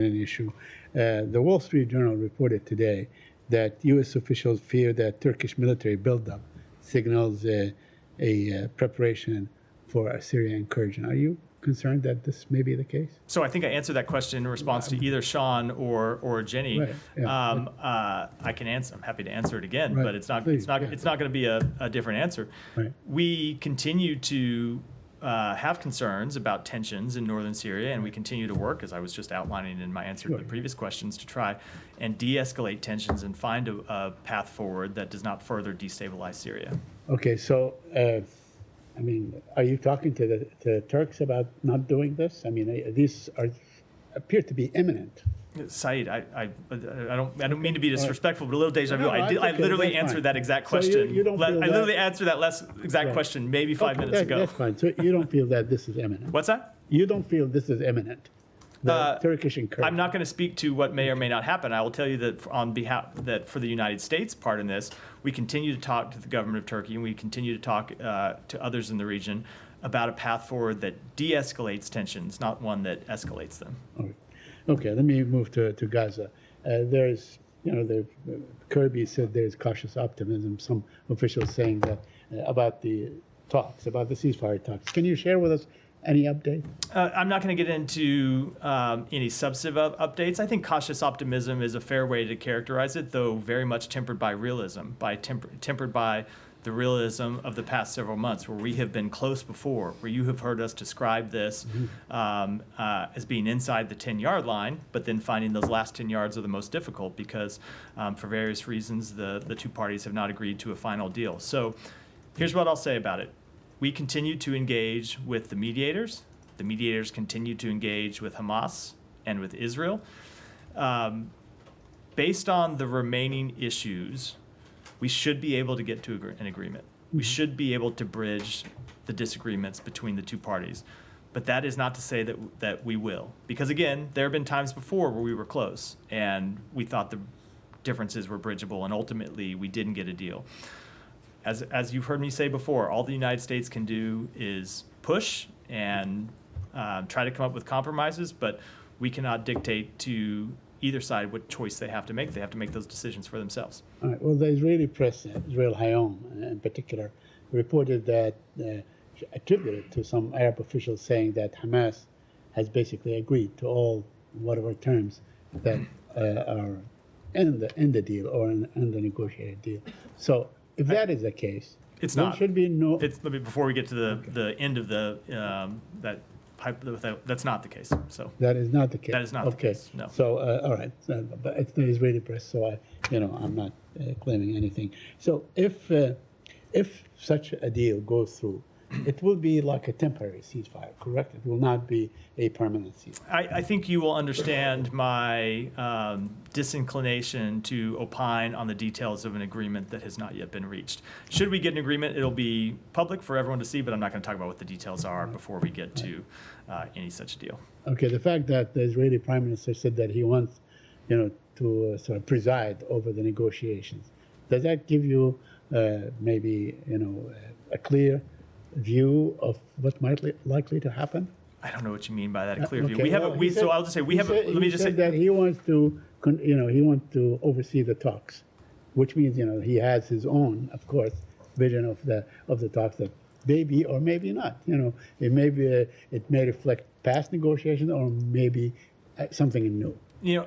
an issue. The Wall Street Journal reported today that U.S. officials fear that Turkish military buildup signals a preparation for a Syrian incursion. Are you concerned that this may be the case? So I think I answered that question in response to either Sean or Jenny. Right, yeah. I can answer. I'm happy to answer it again, Right, but it's not. please, It's not going to be a different answer. Right. We continue to have concerns about tensions in northern Syria, and we continue to work, as I was just outlining in my answer to the previous questions, to try and de-escalate tensions and find a path forward that does not further destabilize Syria. Okay, so I mean, are you talking to the Turks about not doing this? I mean, these appear to be imminent. Saeed, I don't mean to be disrespectful, but a little deja vu. No, I literally answered that exact question. So you don't feel I literally answered that exact question maybe 5 minutes ago. That's fine. So you don't feel that this is imminent? What's that? You don't feel this is imminent? The Turkish incursion? I'm not going to speak to what may or may not happen. I will tell you that for the United States part in this, we continue to talk to the government of Turkey, and we continue to talk to others in the region about a path forward that de-escalates tensions, not one that escalates them. Okay, let me move to Gaza. There's, Kirby said there's cautious optimism. Some officials saying that about the talks, about the ceasefire talks. Can you share with us any update? I'm not going to get into any substantive updates. I think cautious optimism is a fair way to characterize it, though very much tempered by realism, tempered by the realism of the past several months, where we have been close before, where you have heard us describe this as being inside the 10-yard line, but then finding those last 10 yards are the most difficult because for various reasons the two parties have not agreed to a final deal. So here's what I'll say about it. We continue to engage with the mediators. The mediators continue to engage with Hamas and with Israel. Based on the remaining issues, we should be able to get to an agreement. We should be able to bridge the disagreements between the two parties. But that is not to say that we will. Because again, there have been times before where we were close and we thought the differences were bridgeable, and ultimately we didn't get a deal. As you've heard me say before, all the United States can do is push and try to come up with compromises, but we cannot dictate to either side what choice they have to make. They have to make those decisions for themselves. All right. Well, the Israeli press, Israel Hayom in particular, reported that, attributed to some Arab officials saying that Hamas has basically agreed to all whatever terms that are in the deal or in the negotiated deal. So if that is the case, it's not. Should be no. Before we get to the end of that's not the case. So that is not the case. That is not the case. No. So all right, but it's the Israeli press, so I'm not claiming anything. So if such a deal goes through, it will be like a temporary ceasefire, correct? It will not be a permanent ceasefire. I think you will understand my disinclination to opine on the details of an agreement that has not yet been reached. Should we get an agreement, it'll be public for everyone to see, but I'm not going to talk about what the details are before we get to any such deal. Okay, the fact that the Israeli Prime Minister said that he wants, to sort of preside over the negotiations, does that give you maybe, a clear view of what might likely to happen? I don't know what you mean by that, a clear view. Okay, So I'll just say let me just say that he wants to, he wants to oversee the talks, which means, he has his own, of course, vision of the talks that maybe or maybe not. It may reflect past negotiations or maybe something new.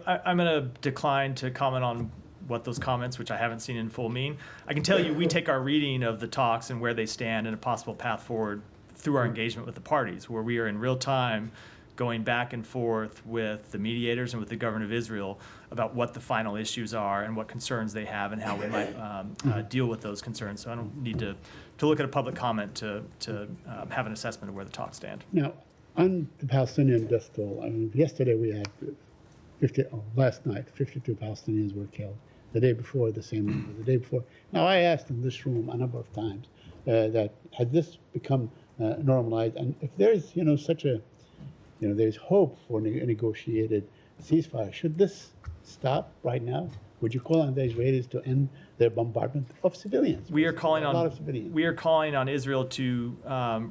I'm going to decline to comment on what those comments, which I haven't seen in full, mean. I can tell you we take our reading of the talks and where they stand and a possible path forward through our engagement with the parties, where we are in real time going back and forth with the mediators and with the government of Israel about what the final issues are and what concerns they have and how we might deal with those concerns. So I don't need to look at a public comment to have an assessment of where the talks stand. Now, on the Palestinian death toll, yesterday we had last night, 52 Palestinians were killed. The day before, the same number. The day before. Now, I asked in this room a number of times that had this become normalized, and if there's, such a, there's hope for a negotiated ceasefire, should this stop right now would you call on the Israelis to end their bombardment of civilians? We are calling a lot on of civilians. we are calling on Israel to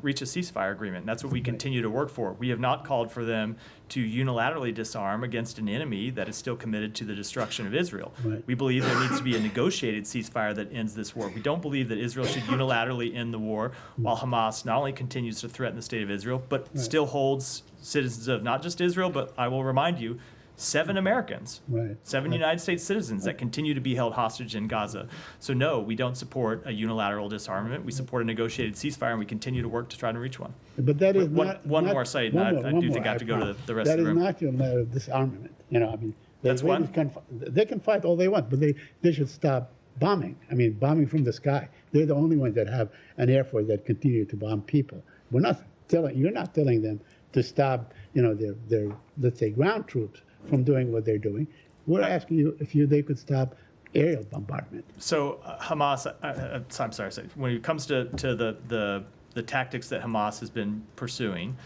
reach a ceasefire agreement. That's what we continue to work for. We have not called for them to unilaterally disarm against an enemy that is still committed to the destruction of Israel. Right. We believe there needs to be a negotiated ceasefire that ends this war. We don't believe that Israel should unilaterally end the war while Hamas not only continues to threaten the state of Israel, but still holds citizens of not just Israel, but I will remind you, 7 Americans, Right. 7 United States citizens that continue to be held hostage in Gaza. So no, we don't support a unilateral disarmament. We support a negotiated ceasefire, and we continue to work to try to reach one. But that is One- not one not- more side, one and I more, do one think more, I have to go to promise. the rest of the room. That is not your matter of disarmament. You know, I mean, the That's Israelis one? can they can fight all they want, but they should stop bombing. I mean, bombing from the sky. They're the only ones that have an air force that continue to bomb people. You're not telling them to stop, you know, their let's say ground troops from doing what they're doing. We're asking you if they could stop aerial bombardment. So Hamas, I'm sorry, when it comes to the tactics that Hamas has been pursuing,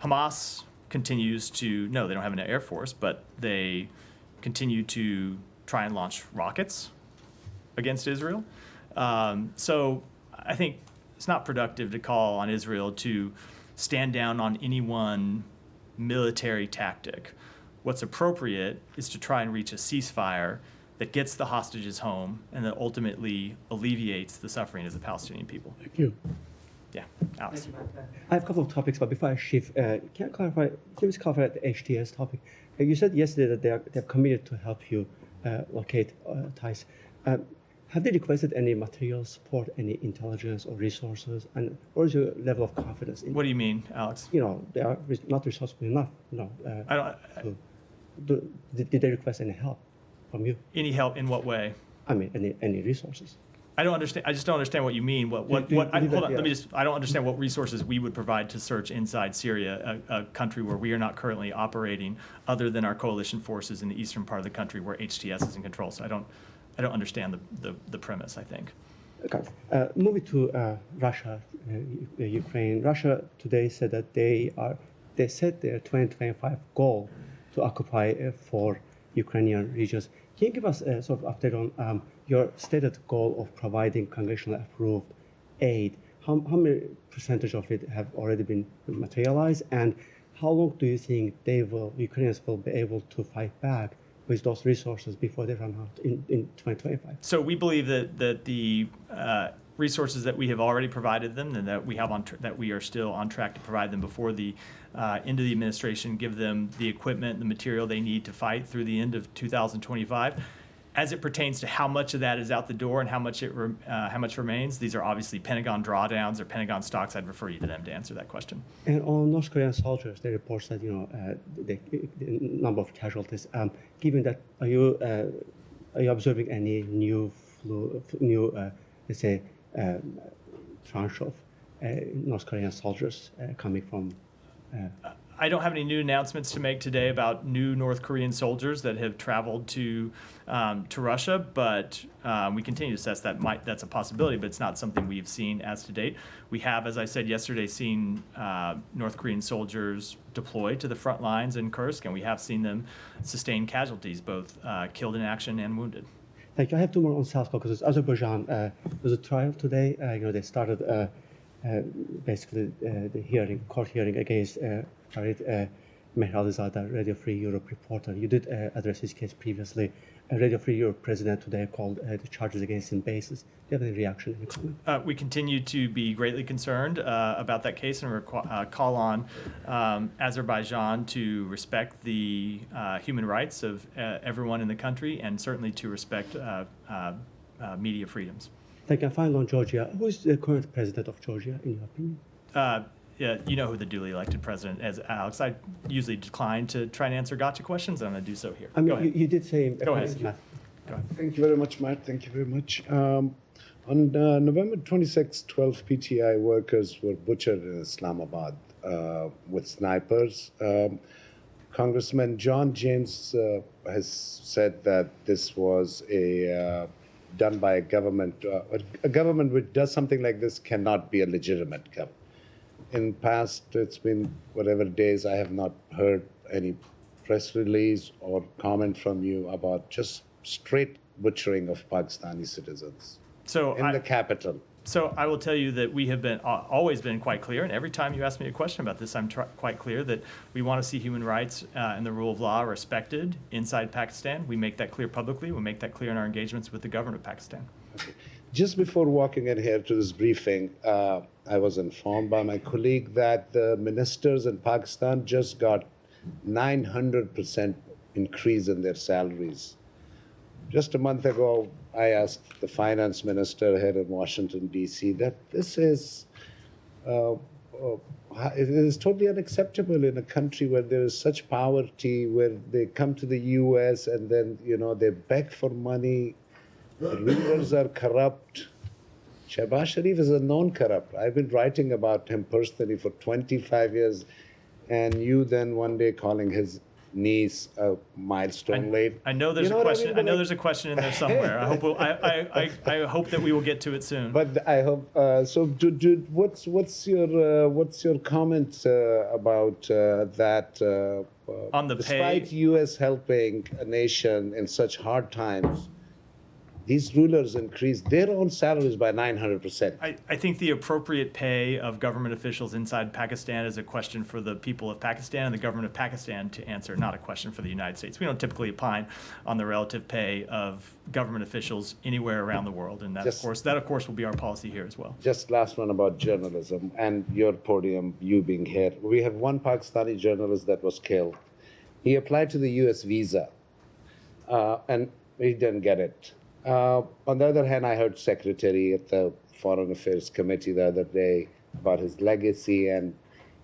Hamas continues to, no, they don't have an air force, but they continue to try and launch rockets against Israel. So I think it's not productive to call on Israel to stand down on any one military tactic. What's appropriate is to try and reach a ceasefire that gets the hostages home and that ultimately alleviates the suffering of the Palestinian people. Thank you. Yeah, Alex. I have a couple of topics, but before I shift, can you please clarify the HTS topic? You said yesterday that they're committed to help you locate ties. Have they requested any material support, any intelligence or resources, and what is your level of confidence in? What do you mean, Alex? You know, they are not resourceful enough. I don't. Did they request any help from you? Any help in what way? I mean, any resources? I don't understand. I just don't understand what you mean. Hold on. Let me just. I don't understand what resources we would provide to search inside Syria, a country where we are not currently operating, other than our coalition forces in the eastern part of the country where HTS is in control. So I don't understand the premise, I think. Okay. Moving to Russia, Ukraine. Russia today said that they set their 2025 goal to occupy 4 Ukrainian regions. Can you give us a sort of update on your stated goal of providing congressionally approved aid? How many percentage of it have already been materialized, and how long do you think Ukrainians will be able to fight back with those resources before they run out in 2025? So we believe that the resources that we have already provided them, and that we are still on track to provide them before the end of the administration, give them the equipment, the material they need to fight through the end of 2025. As it pertains to how much of that is out the door and how much remains, these are obviously Pentagon drawdowns or Pentagon stocks. I'd refer you to them to answer that question. And on North Korean soldiers, they report that the number of casualties. Given that, are you observing any new let's say tranche of North Korean soldiers coming from? I don't have any new announcements to make today about new North Korean soldiers that have traveled to Russia, but we continue to assess that's a possibility, but it's not something we've seen as to date. We have, as I said yesterday, seen North Korean soldiers deployed to the front lines in Kursk, and we have seen them sustain casualties, both killed in action and wounded. Thank you. I have 2 more on South Caucasus. Azerbaijan, there's a trial today. They started basically the court hearing against Farid Mehralizadeh, Radio Free Europe reporter. You did address his case previously. Radio Free Europe president today called the charges against him baseless. Do you have any reaction, any comment? We continue to be greatly concerned about that case and call on Azerbaijan to respect the human rights of everyone in the country, and certainly to respect media freedoms. Thank you. Finally, on Georgia, who is the current president of Georgia, in your opinion? Yeah, you know who the duly elected president is, Alex. I usually decline to try and answer gotcha questions. I'm going to do so here. I mean, Go ahead. you did say... Go ahead. Matt. Go ahead. Thank you very much, Matt. Thank you very much. On November 26, 12 PTI workers were butchered in Islamabad with snipers. Congressman John James has said that this was done by a government. A government which does something like this cannot be a legitimate government. In past, it's been whatever days, I have not heard any press release or comment from you about just straight butchering of Pakistani citizens So in the capital. So I will tell you that we have been always been quite clear, and every time you ask me a question about this, I'm quite clear that we want to see human rights and the rule of law respected inside Pakistan. We make that clear publicly. We make that clear in our engagements with the government of Pakistan. Okay. Just before walking in here to this briefing, I was informed by my colleague that the ministers in Pakistan just got 900% increase in their salaries. Just a month ago, I asked the finance minister here in Washington, D.C., that this is it is totally unacceptable in a country where there is such poverty, where they come to the U.S. and then, they beg for money. The rulers are corrupt. Shehbaz Sharif is a known corrupt. I've been writing about him personally for 25 years, and you then one day calling his niece a milestone late. I know there's a question. I know there's a question in there somewhere. I hope I hope that we will get to it soon. But I hope so. What's your comment about that? On the despite pay, U.S. helping a nation in such hard times, these rulers increased their own salaries by 900%. I think the appropriate pay of government officials inside Pakistan is a question for the people of Pakistan and the government of Pakistan to answer, not a question for the United States. We don't typically opine on the relative pay of government officials anywhere around the world, and that of course will be our policy here as well. Just last one about journalism and your podium, you being here. We have one Pakistani journalist that was killed. He applied to the U.S. visa, and he didn't get it. On the other hand, I heard Secretary at the Foreign Affairs Committee the other day about his legacy, and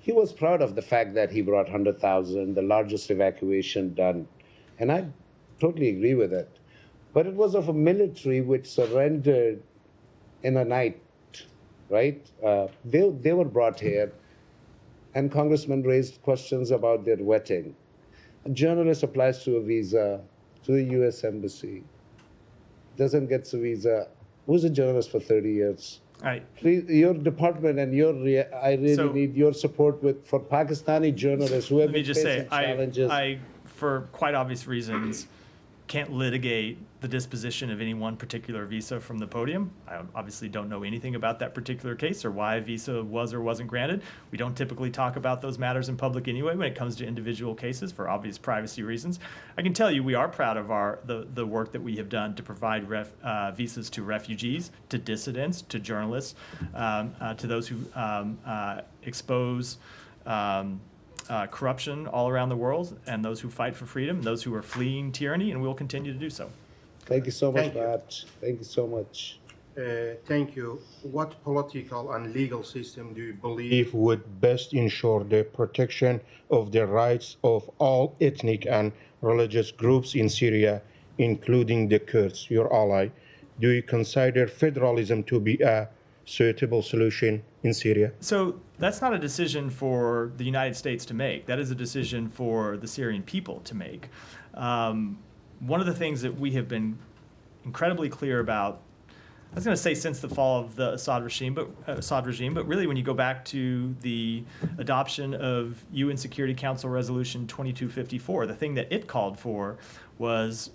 he was proud of the fact that he brought 100,000, the largest evacuation done. And I totally agree with it. But it was of a military which surrendered in a night, right? They were brought here, and congressmen raised questions about their vetting. A journalist applies to a visa to the U.S. Embassy, doesn't get a visa, who's a journalist for 30 years? Please, your department and I really need your support for Pakistani journalists who have been facing challenges. I, for quite obvious reasons, can't litigate the disposition of any one particular visa from the podium. I obviously don't know anything about that particular case or why a visa was or wasn't granted. We don't typically talk about those matters in public anyway when it comes to individual cases for obvious privacy reasons. I can tell you we are proud of the work that we have done to provide visas to refugees, to dissidents, to journalists, to those who expose corruption all around the world, and those who fight for freedom, those who are fleeing tyranny, and we will continue to do so. Thank you so much, Matt. Thank you so much. Thank you. What political and legal system do you believe would best ensure the protection of the rights of all ethnic and religious groups in Syria, including the Kurds, your ally? Do you consider federalism to be a suitable solution in Syria? So that's not a decision for the United States to make. That is a decision for the Syrian people to make. One of the things that we have been incredibly clear about, I was going to say since the fall of the Assad regime, but really when you go back to the adoption of UN Security Council Resolution 2254, the thing that it called for was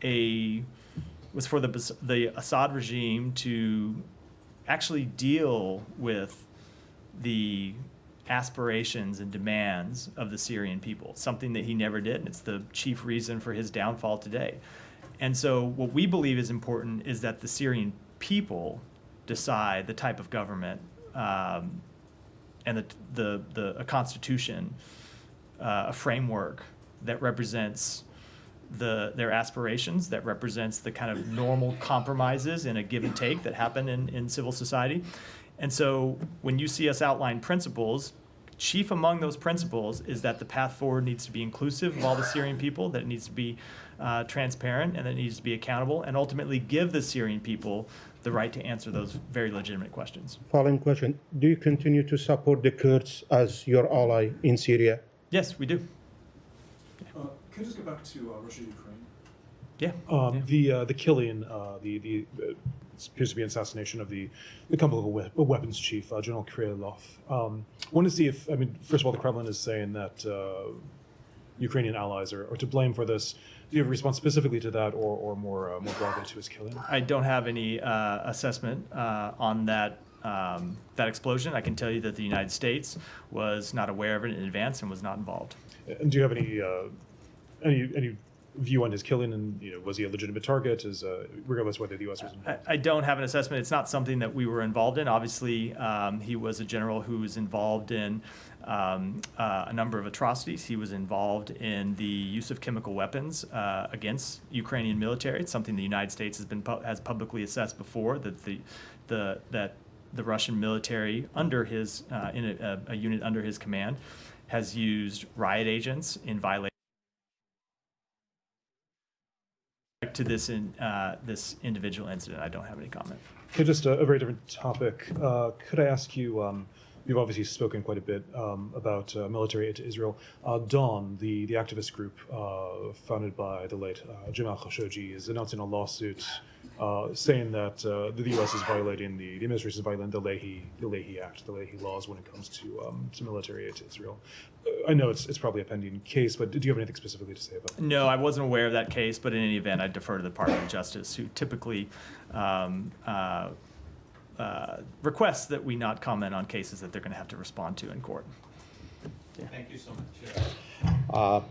for the Assad regime to actually deal with the aspirations and demands of the Syrian people, something that he never did, and it's the chief reason for his downfall today. And so what we believe is important is that the Syrian people decide the type of government and a constitution, a framework that represents their aspirations, that represents the kind of normal compromises in a give and take that happen in civil society. And so when you see us outline principles, chief among those principles is that the path forward needs to be inclusive of all the Syrian people, that it needs to be transparent, and that it needs to be accountable, and ultimately give the Syrian people the right to answer those very legitimate questions. Following question, do you continue to support the Kurds as your ally in Syria? Yes, we do. Can I just go back to Russia-Ukraine? Yeah. The killing, the appears to be an assassination of the chemical weapons chief, General Krylov. Want to see if, first of all, the Kremlin is saying that Ukrainian allies are to blame for this. Do you have a response specifically to that, or more broadly to his killing? I don't have any assessment on that that explosion. I can tell you that the United States was not aware of it in advance and was not involved. And do you have any view on his killing, and was he a legitimate target, regardless whether the U.S. was involved? I don't have an assessment. It's not something that we were involved in. Obviously, he was a general who was involved in a number of atrocities. He was involved in the use of chemical weapons against Ukrainian military. It's something the United States has publicly assessed before, that the Russian military under his in a unit under his command has used riot agents in violation to this individual incident. I don't have any comment. Okay, just a very different topic. Could I ask you? You've obviously spoken quite a bit about military aid to Israel. Dawn, the activist group founded by the late Jamal Khashoggi, is announcing a lawsuit saying that the U.S. is violating the administration is violating the Leahy Act, the Leahy laws when it comes to military aid to Israel. I know it's probably a pending case, but do you have anything specifically to say about it? No, I wasn't aware of that case, but in any event, I defer to the Department of Justice, who typically requests that we not comment on cases that they're going to have to respond to in court. Yeah. Thank you so much.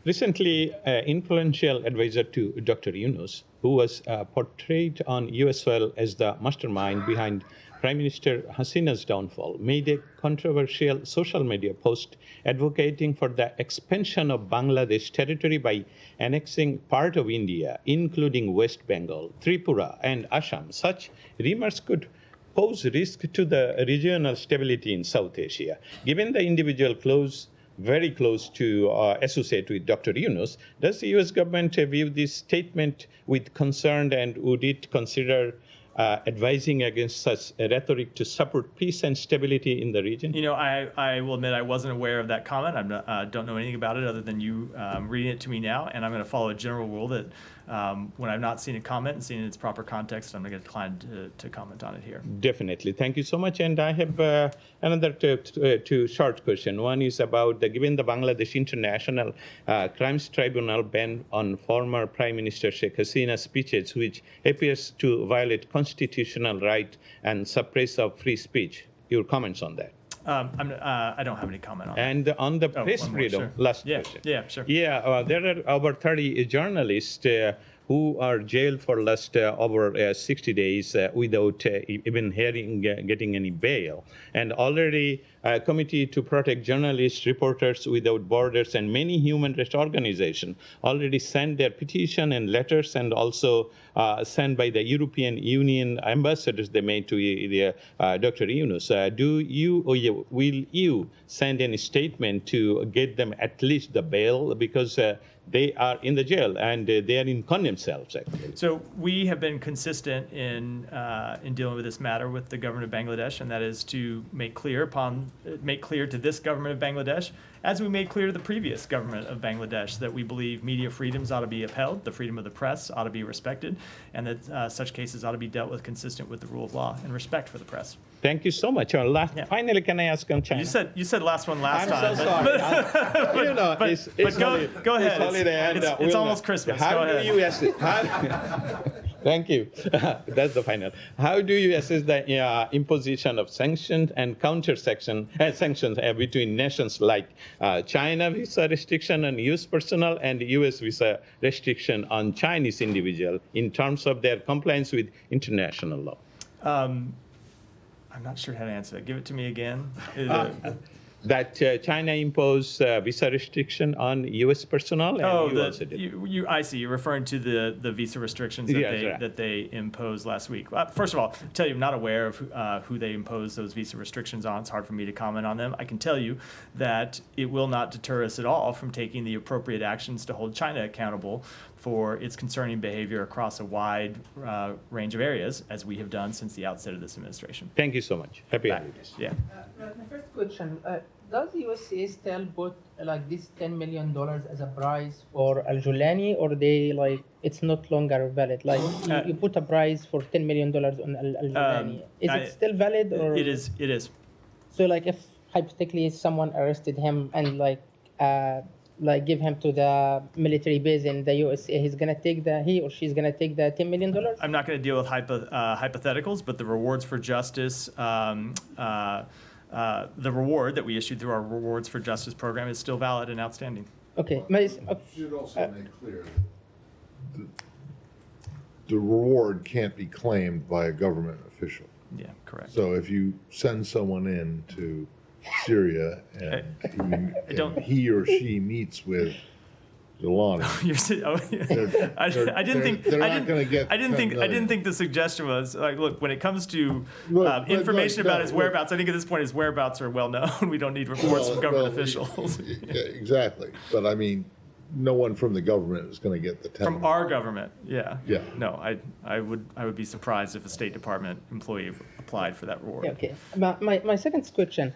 Recently, influential advisor to Dr. Yunus, who was portrayed on US soil as the mastermind behind Prime Minister Hasina's downfall, made a controversial social media post advocating for the expansion of Bangladesh territory by annexing part of India, including West Bengal, Tripura, and Assam. Such remarks could pose risk to the regional stability in South Asia. Given the individual very close to associate with Dr. Yunus, does the U.S. government view this statement with concern, and would it consider advising against such rhetoric to support peace and stability in the region? I will admit I wasn't aware of that comment. I don't know anything about it other than you reading it to me now, and I'm going to follow a general rule that when I've not seen a comment and seen it in its proper context, I'm going to decline to comment on it here. Definitely. Thank you so much. And I have another two short question. One is about given the Bangladesh International Crimes Tribunal ban on former Prime Minister Sheikh Hasina's speeches, which appears to violate constitutional right and suppress of free speech. Your comments on that? I don't have any comment on that. And on the press freedom, sure. last question. Yeah, sure. Yeah, there are over 30 journalists who are jailed for last over 60 days without even getting any bail. And already a committee to protect journalists, Reporters Without Borders, and many human rights organizations already sent their petition and letters, and also sent by the European Union ambassadors they made to Dr. Yunus. Will you send any statement to get them at least the bail, because they are in the jail and they are in condemned cells, actually? So we have been consistent in dealing with this matter with the government of Bangladesh, and that is to make clear to this government of Bangladesh, as we made clear to the previous government of Bangladesh, that we believe media freedoms ought to be upheld, the freedom of the press ought to be respected, and that such cases ought to be dealt with consistent with the rule of law and respect for the press. Thank you so much. Finally, can I ask on China? You said last one last time. I'm so sorry. Go ahead. It's almost Christmas. How go do ahead. you assess? Thank you. That's the final. How do you assess the imposition of sanctions and sanctions between nations like China visa restriction on U.S. personnel and U.S. visa restriction on Chinese individual in terms of their compliance with international law? I'm not sure how to answer that. Give it to me again. That China imposed visa restriction on U.S. personnel, and you also did. I see. You're referring to the visa restrictions that they imposed last week. First of all, I'll tell you, I'm not aware of who they imposed those visa restrictions on. It's hard for me to comment on them. I can tell you that it will not deter us at all from taking the appropriate actions to hold China accountable for its concerning behavior across a wide range of areas, as we have done since the outset of this administration. Thank you so much. Happy holidays. Yeah. My first question, does the USA still put like this $10 million as a prize for Al-Julani, or it's not longer valid? Like you put a prize for $10 million on Al-Julani. Is it still valid? Or? It is. So if hypothetically someone arrested him and like give him to the military base in the USA, he or she's gonna take the $10 million? I'm not going to deal with hypotheticals, but the rewards for justice, the reward that we issued through our Rewards for Justice program is still valid and outstanding. Okay. Should also make clear that the reward can't be claimed by a government official. Yeah, correct. So if you send someone in to Syria and he or she meets with Delani, I didn't think the suggestion was like, look, when it comes to information about his whereabouts, I think at this point his whereabouts are well known. We don't need reports from government officials. Exactly, but I mean, no one from the government is going to get the 10. From our government, yeah. Yeah. No, I would be surprised if a State Department employee applied for that reward. Okay. My second question,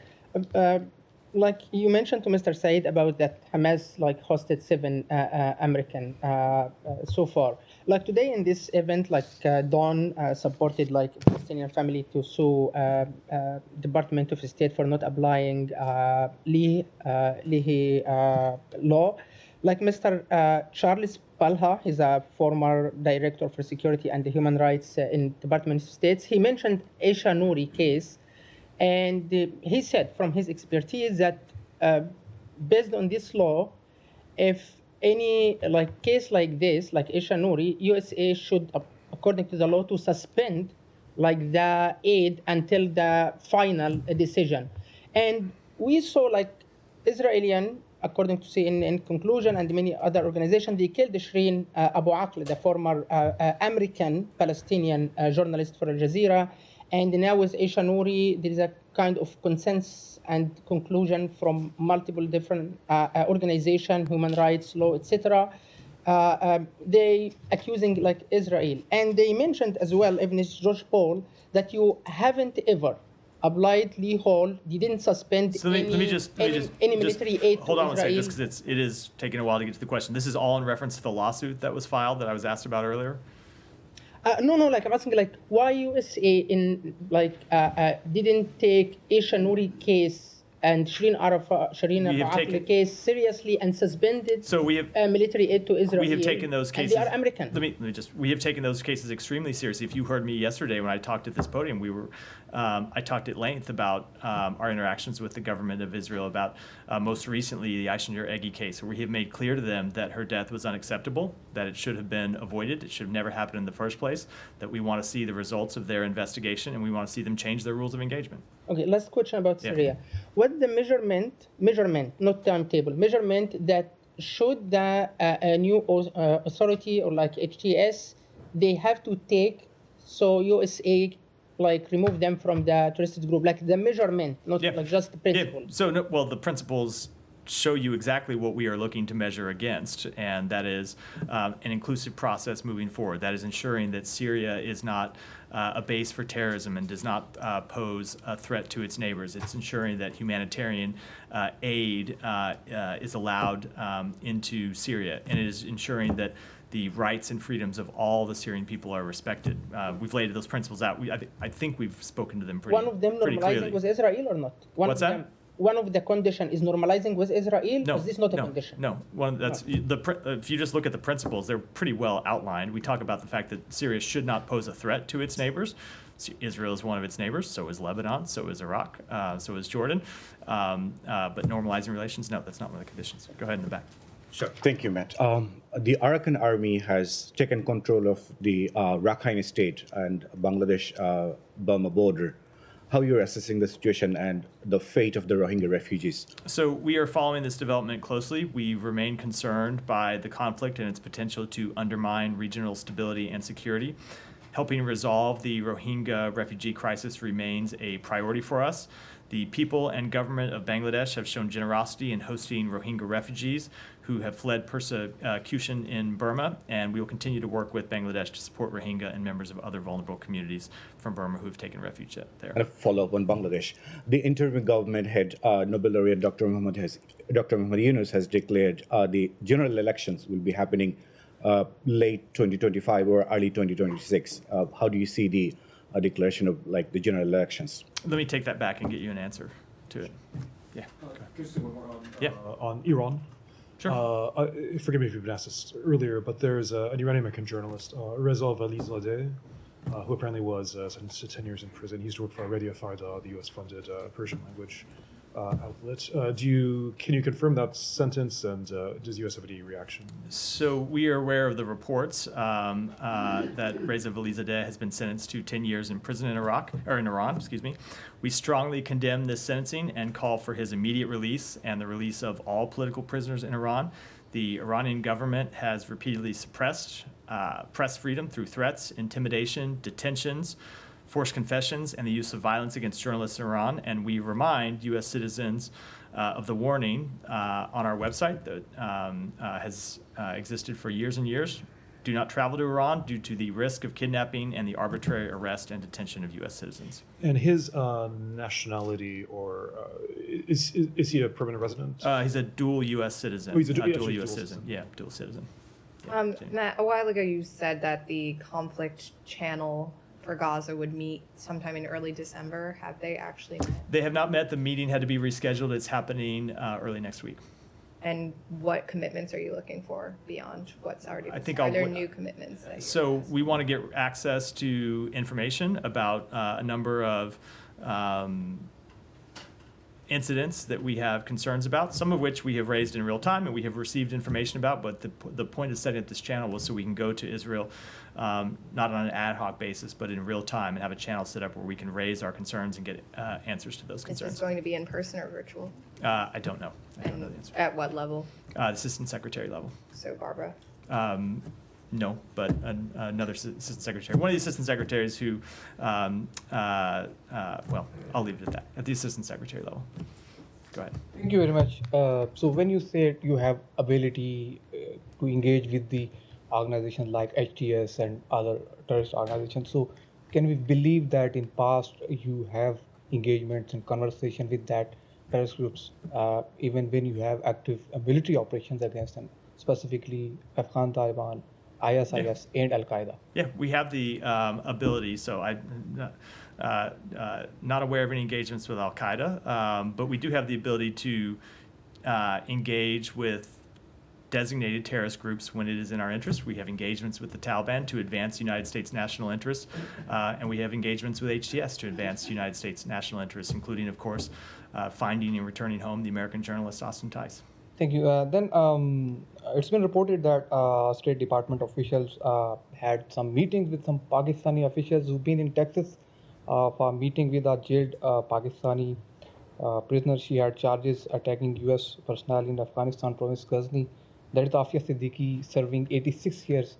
like you mentioned to Mr. Said about that Hamas like hosted 7 American so far. Like today in this event, like Dawn supported like Palestinian family to sue Department of State for not applying Leahy law. Like Mr. Charles Palha, he's a former director for security and human rights in Department of States. He mentioned Aisha Nouri case, and he said from his expertise that based on this law, if any like case like this, like Aisha Nouri, USA should, according to the law, to suspend like the aid until the final decision. And we saw like Israeli, according to CNN Conclusion and many other organizations, they killed Shireen Abu Akleh, the former American Palestinian journalist for Al Jazeera. And now with Aisha Nouri, there is a kind of consensus and conclusion from multiple different organizations, human rights law, etc. They accusing like Israel. And they mentioned as well, even George Paul, that you haven't ever applied Lee Hall. They didn't suspend So let me just military aid hold to on one second, Israel. just because it is taking a while to get to the question. This is all in reference to the lawsuit that was filed that I was asked about earlier. No, like I'm asking, like why USA didn't take Aisha Nouri case and Shireen Abu Akleh case seriously and suspended military aid to Israel. We have taken those cases. And they are American. We have taken those cases extremely seriously. If you heard me yesterday when I talked at this podium, I talked at length about our interactions with the government of Israel, about most recently the Aisha Eggy case, where we have made clear to them that her death was unacceptable, that it should have been avoided, it should have never happened in the first place, that we want to see the results of their investigation, and we want to see them change their rules of engagement. Okay, last question about Syria. What the measurement, not timetable, measurement that should the new authority or like HTS, they have to take so USA like remove them from the terrorist group, like the measurement, not like just the principle. So, the principles show you exactly what we are looking to measure against, and that is an inclusive process moving forward. That is ensuring that Syria is not a base for terrorism and does not pose a threat to its neighbors. It's ensuring that humanitarian aid is allowed into Syria, and it is ensuring that the rights and freedoms of all the Syrian people are respected. We've laid those principles out. I think we've spoken to them pretty clearly. One of them normalizing with Israel or not? What's that? One of the condition is normalizing with Israel. No, is this not a condition? No, if you just look at the principles, they're pretty well outlined. We talk about the fact that Syria should not pose a threat to its neighbors. Israel is one of its neighbors, so is Lebanon, so is Iraq, so is Jordan. But normalizing relations, no, that's not one of the conditions. Go ahead in the back. Sure. Thank you, Matt. The Arakan army has taken control of the Rakhine state and Bangladesh-Burma border. How you're assessing the situation and the fate of the Rohingya refugees? So we are following this development closely. We remain concerned by the conflict and its potential to undermine regional stability and security. Helping resolve the Rohingya refugee crisis remains a priority for us. The people and government of Bangladesh have shown generosity in hosting Rohingya refugees who have fled persecution in Burma, and we will continue to work with Bangladesh to support Rohingya and members of other vulnerable communities from Burma who have taken refuge there. And a follow-up on Bangladesh. The interim government head, Nobel laureate Dr. Muhammad Yunus, has declared the general elections will be happening late 2025 or early 2026. How do you see the declaration of like the general elections? Let me take that back and get you an answer to it. Yeah. On Iran, Sure. Forgive me if you've been asked this earlier, but there's an Iranian-American journalist, Reza Valizadeh, who apparently was sentenced to 10 years in prison. He used to work for Radio Farda, the U.S.-funded Persian language outlet. Can you confirm that sentence, and does the U.S. have any reaction? So we are aware of the reports that Reza Valizadeh has been sentenced to 10 years in prison in Iran. We strongly condemn this sentencing and call for his immediate release and the release of all political prisoners in Iran. The Iranian government has repeatedly suppressed press freedom through threats, intimidation, detentions, forced confessions, and the use of violence against journalists in Iran. And we remind U.S. citizens of the warning on our website that has existed for years and years. Do not travel to Iran due to the risk of kidnapping and the arbitrary arrest and detention of U.S. citizens. And his nationality, or is he a permanent resident? He's a dual U.S. citizen. Oh, he's a dual U.S. citizen. Yeah, dual citizen. Yeah. Matt, a while ago you said that the conflict channel for Gaza would meet sometime in early December. Have they actually met? They have not met. The meeting had to be rescheduled. It's happening early next week. And what commitments are you looking for beyond what's already been said? Are there new commitments? So we want to get access to information about a number of incidents that we have concerns about, some of which we have raised in real time and we have received information about, but the point of setting up this channel was so we can go to Israel, not on an ad hoc basis, but in real time, and have a channel set up where we can raise our concerns and get answers to those concerns. Is this going to be in person or virtual? I don't know. I don't know the answer. At what level? Assistant Secretary level. So Barbara? No, but another assistant secretary. One of the assistant secretaries who, well, I'll leave it at that, at the assistant secretary level. Go ahead. Thank you very much. So when you said you have ability to engage with the organizations like HTS and other terrorist organizations, so can we believe that in past you have engagements and conversation with that terrorist groups, even when you have active military operations against them, specifically Afghan Taliban, ISIS, and Al-Qaeda? Yeah, we have the ability. So I'm not aware of any engagements with Al-Qaeda, but we do have the ability to engage with designated terrorist groups when it is in our interest. We have engagements with the Taliban to advance United States national interests, and we have engagements with HTS to advance United States national interests, including, of course, finding and returning home the American journalist Austin Tice. Thank you. Then it's been reported that State Department officials had some meetings with some Pakistani officials who've been in Texas for a meeting with a jailed Pakistani prisoner. She had charges attacking U.S. personnel in Afghanistan province Ghazni. That is Afia Siddiqui, serving 86 years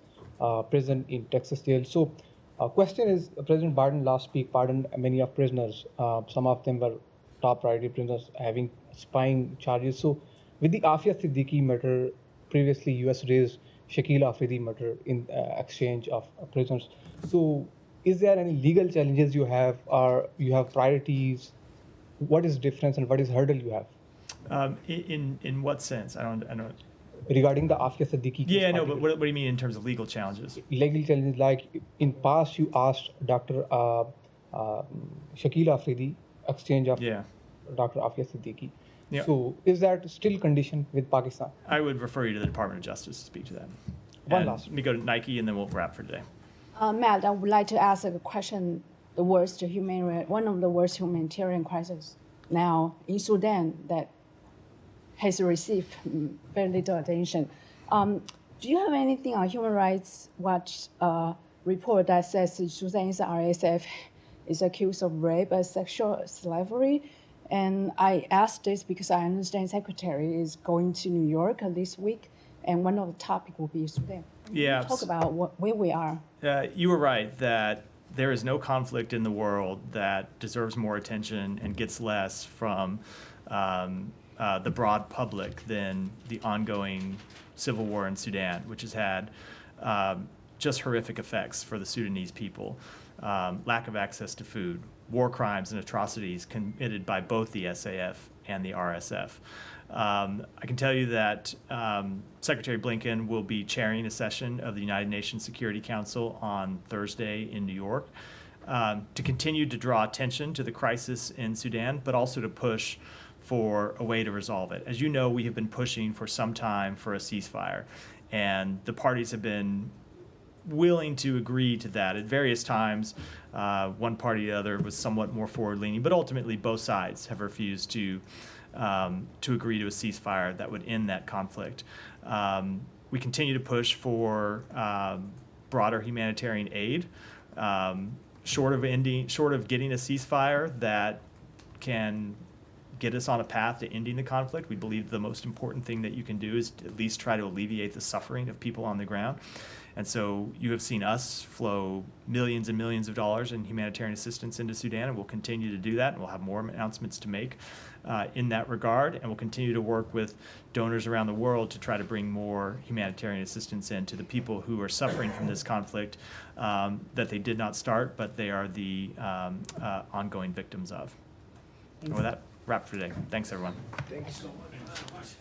prison in Texas jail. So question is, President Biden last week pardoned many of prisoners. Some of them were top priority prisoners having spying charges. So with the Afia Siddiqui matter, previously U.S. raised Shakil Afridi matter in exchange of prisoners. So is there any legal challenges you have, or you have priorities? What is difference and what is hurdle you have? In what sense? I don't. Regarding the Afia Siddiqui case. Yeah, no, but what do you mean in terms of legal challenges? Legal challenges, like in past you asked Dr. Shakil Afridi exchange of Dr. Afia Siddiqui. Yeah. So is that still condition with Pakistan? I would refer you to the Department of Justice to speak to that. Let me go to Nike and then we'll wrap for today. Matt, I would like to ask a question. One of the worst humanitarian crises now in Sudan that has received very little attention. Do you have anything on Human Rights Watch report that says Sudanese RSF is accused of rape and sexual slavery? And I asked this because I understand Secretary is going to New York this week, and one of the topics will be Sudan. Yeah. Talk about where we are. You were right that there is no conflict in the world that deserves more attention and gets less from the broad public than the ongoing civil war in Sudan, which has had just horrific effects for the Sudanese people. Lack of access to food, war crimes and atrocities committed by both the SAF and the RSF. I can tell you that Secretary Blinken will be chairing a session of the United Nations Security Council on Thursday in New York to continue to draw attention to the crisis in Sudan, but also to push for a way to resolve it. As you know, we have been pushing for some time for a ceasefire, and the parties have been willing to agree to that at various times. One party or the other was somewhat more forward-leaning, but ultimately both sides have refused to agree to a ceasefire that would end that conflict. We continue to push for broader humanitarian aid, short of getting a ceasefire that can get us on a path to ending the conflict. We believe the most important thing that you can do is to at least try to alleviate the suffering of people on the ground. And so you have seen us flow millions and millions of dollars in humanitarian assistance into Sudan, and we'll continue to do that, and we'll have more announcements to make in that regard, and we'll continue to work with donors around the world to try to bring more humanitarian assistance in to the people who are suffering from this conflict that they did not start, but they are the ongoing victims of. And with that, wrap for today. Thanks, everyone. Thank you so much.